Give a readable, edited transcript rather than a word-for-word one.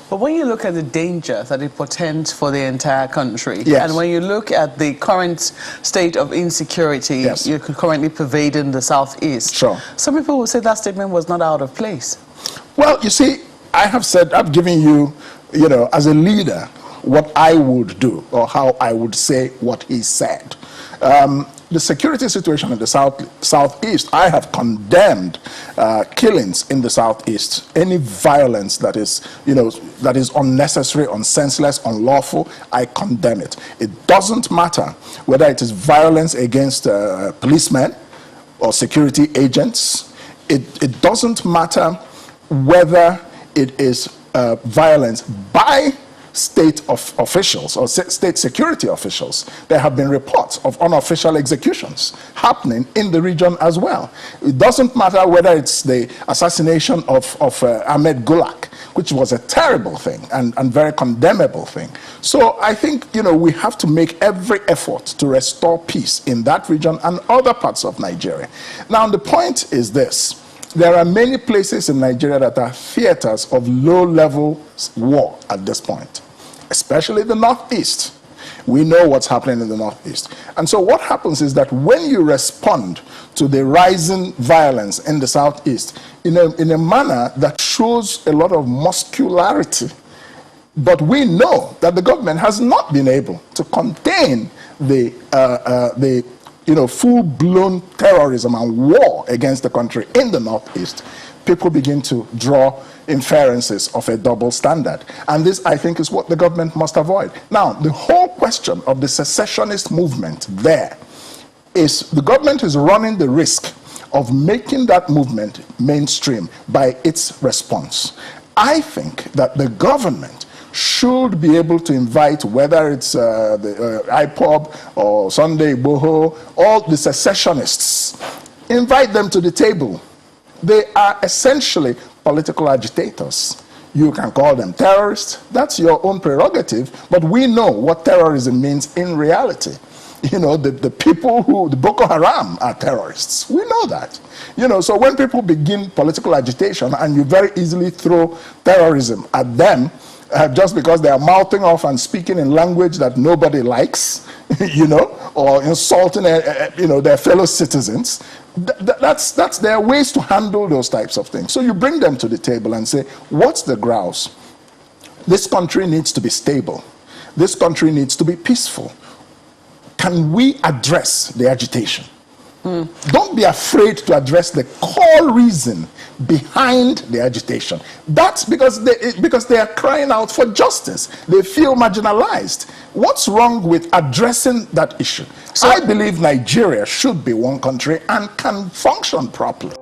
But when you look at the danger that it portends for the entire country, yes. and when you look at the current state of insecurity yes. you're currently pervading the Southeast, sure. some people will say that statement was not out of place. Well, you see, I've given you, as a leader, what I would do or how I would say what he said. The security situation in the Southeast, I have condemned killings in the Southeast. Any violence that is, that is unnecessary, unsenseless, unlawful, I condemn it. It doesn't matter whether it is violence against policemen or security agents. It doesn't matter whether it is violence by state officials or state security officials. There have been reports of unofficial executions happening in the region as well. It doesn't matter whether it's the assassination of Ahmed Gulak, which was a terrible thing and very condemnable thing. So I think, we have to make every effort to restore peace in that region and other parts of Nigeria. Now, the point is this. There are many places in Nigeria that are theaters of low-level war at this point, especially the Northeast. We know what's happening in the Northeast. And so what happens is that when you respond to the rising violence in the Southeast in a manner that shows a lot of muscularity, but we know that the government has not been able to contain the full-blown terrorism and war against the country in the Northeast, people begin to draw inferences of a double standard. And this, I think, is what the government must avoid. Now, the whole question of the secessionist movement there is the government is running the risk of making that movement mainstream by its response. I think that the government should be able to invite, whether it's the IPOB or Sunday Igboho, all the secessionists, invite them to the table. They are essentially political agitators. You can call them terrorists. That's your own prerogative, but we know what terrorism means in reality. The people the Boko Haram are terrorists. We know that. So when people begin political agitation and you very easily throw terrorism at them, just because they are mouthing off and speaking in language that nobody likes, or insulting, their fellow citizens, that's their ways to handle those types of things. So you bring them to the table and say, what's the grouse? This country needs to be stable. This country needs to be peaceful. Can we address the agitation? Don't be afraid to address the core reason behind the agitation. That's because they are crying out for justice. They feel marginalized. What's wrong with addressing that issue? So I believe Nigeria should be one country and can function properly.